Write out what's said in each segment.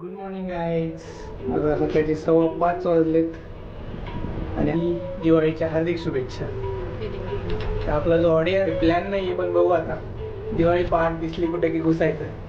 Good morning guys. आता सकाळची 5:15 वाजलेत आणि दिवाळीच्या हार्दिक शुभेच्छा. आपला जो ऑडियन्स प्लॅन नाही पण बघू आता दिवाळी पहाट दिसली कुठे की घुसायचं.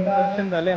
दर्शन झाले.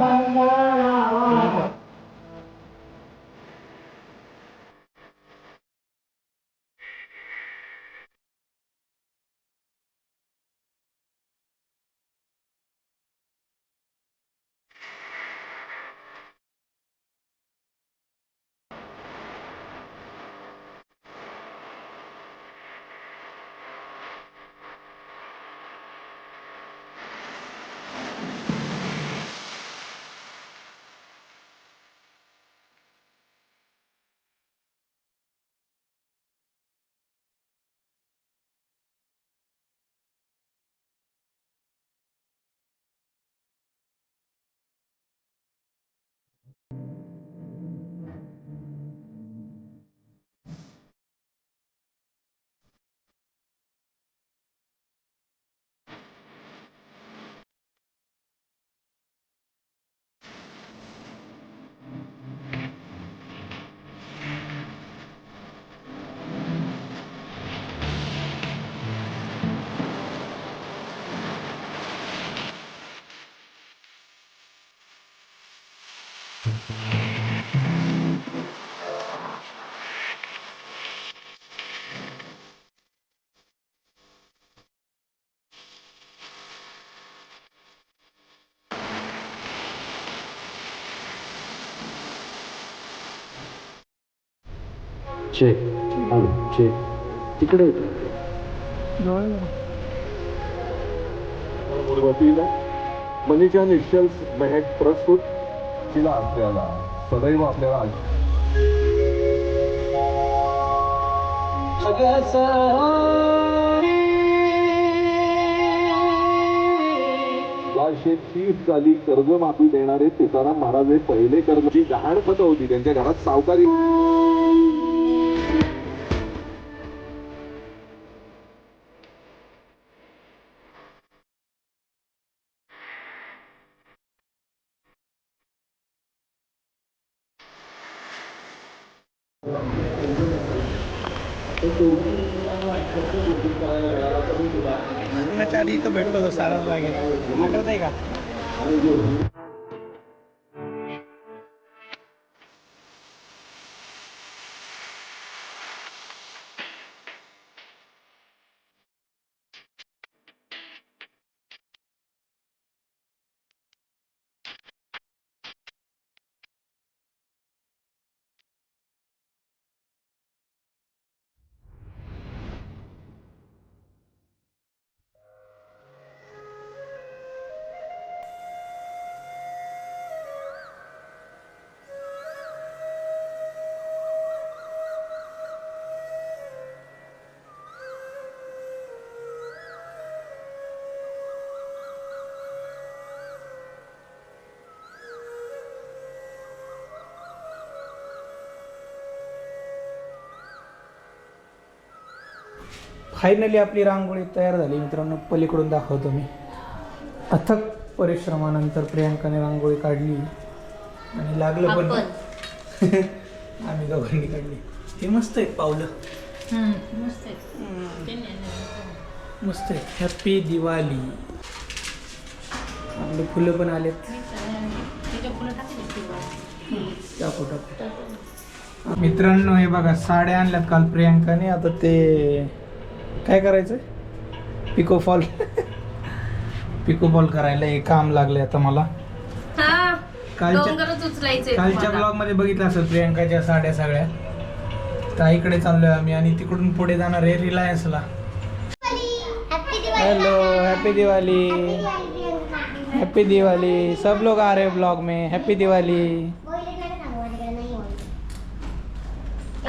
तिकडे मनीषा निश्चल्स महक प्रस्तुत तिला आपल्याला सदैव आपल्याला शीत झाली. कर्जमाफी देणारे तुकाराम महाराज हे पहिले कर्जची गहाणपत होती. त्यांच्या घरात सावकारी आधी इथं भेटलो होतो सारस बागेत, आठवत आहे का? फायनली आपली रांगोळी तयार झाली मित्रांनो. पलीकडून दाखवतो मी. अथक परिश्रमानंतर प्रियांकाने रांगोळी काढली आणि लागलं पण आम्ही दोघांनी काढली. हे मस्त आहेत पावलं, मस्त आहे. हॅपी दिवाळी. आपले फुलं पण आलेत. टाकू टाकू. मित्रांनो हे बघा साड्या आणल्यात काल प्रियांकाने. आता ते काय करायचं पिको फॉल पिकोबॉल करायला हे काम लागले आता मला. हा कालच्या डोंगरच उचलायचे कालच्या ब्लॉग मध्ये बघितलं असेल प्रियांकाच्या साड्या सगळ्या. ताईकडे चाललोय आम्ही आणि तिकडून पुढे जाणार आहे रिलायन्सला. Hello, happy Diwali. Happy Diwali. सब लोग आ रहे हैं ब्लॉग में. हैप्पी दिवाली.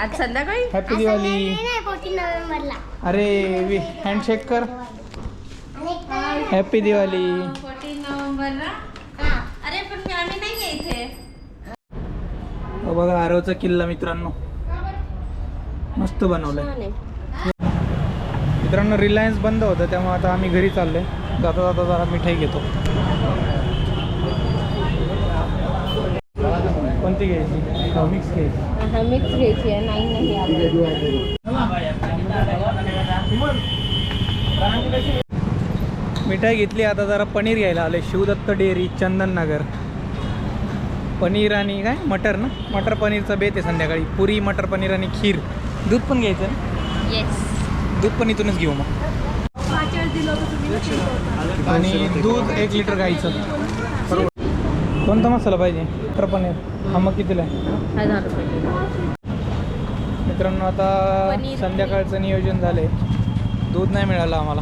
आज संध्याकाळी हैप्पी दिवाली. 14 नोव्हेंबरला. अरे हँडशेक कर. हैप्पी दिवाली. 14 नोव्हेंबरला. अरे पण आम्ही नाही आहे इथे. बघा आरवचा किल्ला मित्रांनो, मस्त बनवलाय. मित्रांनो रिलायन्स बंद होतं त्यामुळे आता आम्ही घरी चाललोय. जाता जाता जरा मिठाई घेतो. कोणती घ्यायची? मिक्स घ्यायची. हा मिक्स घ्यायची आहे. नाही मिठाई घेतली. आता जरा पनीर घ्यायला आलोय. शिवदत्त डेअरी, चंदननगर. पनीर आणि काय मटर ना, मटर पनीरचा बेत आहे संध्याकाळी. पुरी मटर पनीर आणि खीर. दूध पण घ्यायचं ना? येस. दूध पण इथूनच घेऊ मग. आणि दूध 1 लिटर गाईचं. कोणता मसाला पाहिजे? मटर पनीर. हा मग कितीला आहे? 1000 रुपये. मित्रांनो आता पनीर संध्याकाळचं नियोजन झालंय. दूध नाही मिळालं आम्हाला.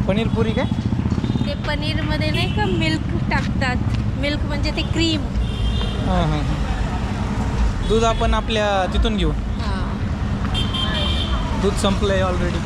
पनीर पुरी काय? ते पनीर मध्ये नाही का मिल्क टाकतात. मिल्क म्हणजे ते क्रीम. हां हां. दूध आपण आपल्या तिथून घेऊ. दूध संपलंय ऑलरेडी.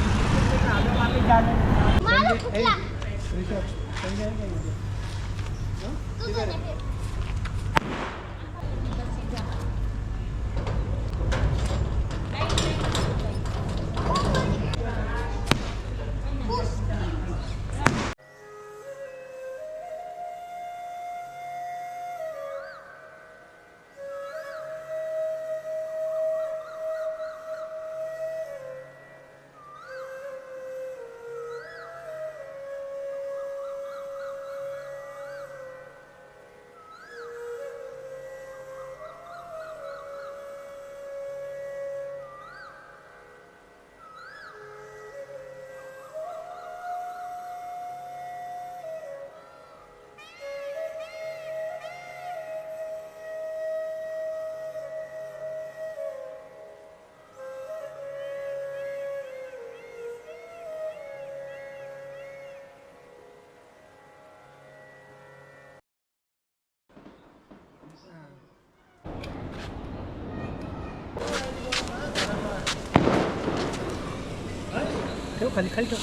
ठेव खाली खाली ठेव.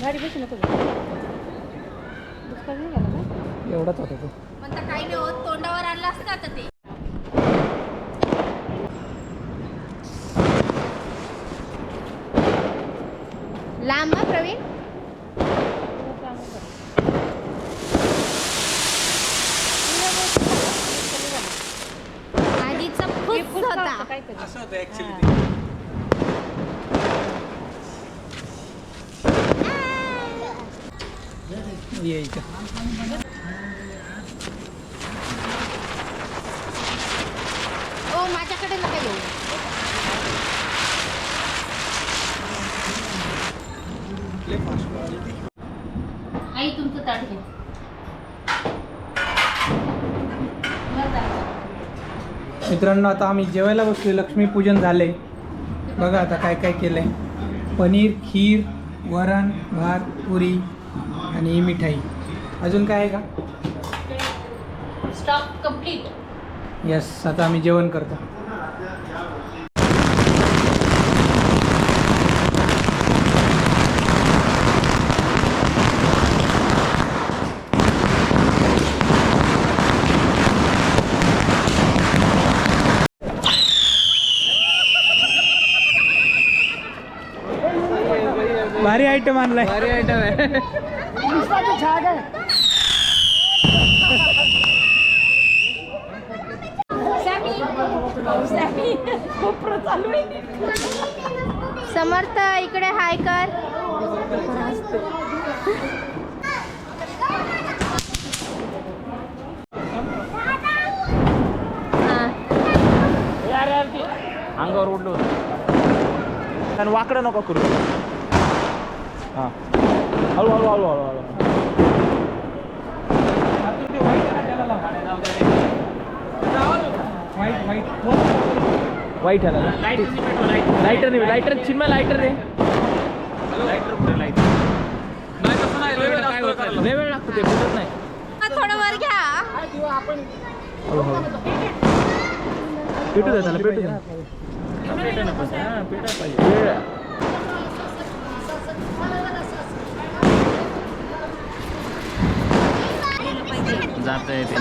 गाडी बसू नको. दुष्काळ नाही झाला का? एवढाच होता तो. म्हणता काही नाही होत. तोंडावर आणलं असतं आता ते. लांब प्रवीण. आधीचा खूप होता. असं होतं ऍक्च्युली. यायचं ओ माझ्याकडे नका येऊ. आई तुमचं ताट घ्या. मित्रांनो आता आम्ही जेवायला बसलो. लक्ष्मीपूजन झाले. बघा आता काय काय केलंय. पनीर, खीर, वरण, भात, पुरी आणि मिठाई. अजून काय आहे का? Stock complete. यस. आता आम्ही जेवण करतो. भारी आयटम आणलाय. भारी आयटम आहे. समर्थ इकडे हाय कर. अंगावर उडलो होतं आणि वाकडं नको करू. हां हळू हळू हळू हळू हळू वाईट आला लायटर नाही लायटर चिन्मय लायटर रे लय वेळ लागतो ते भेटत नाही थोडं वर घ्या. पेटू द्या त्याला पेटू द्या वेळ आहे. जात आहे ते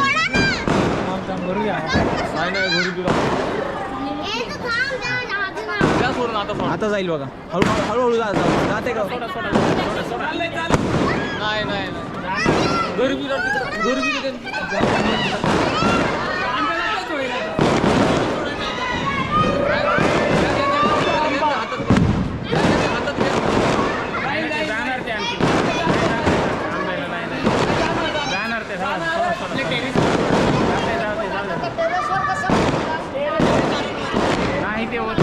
आता जाईल बघा हळू हळूहळू जाते का नाही नाही नाही ते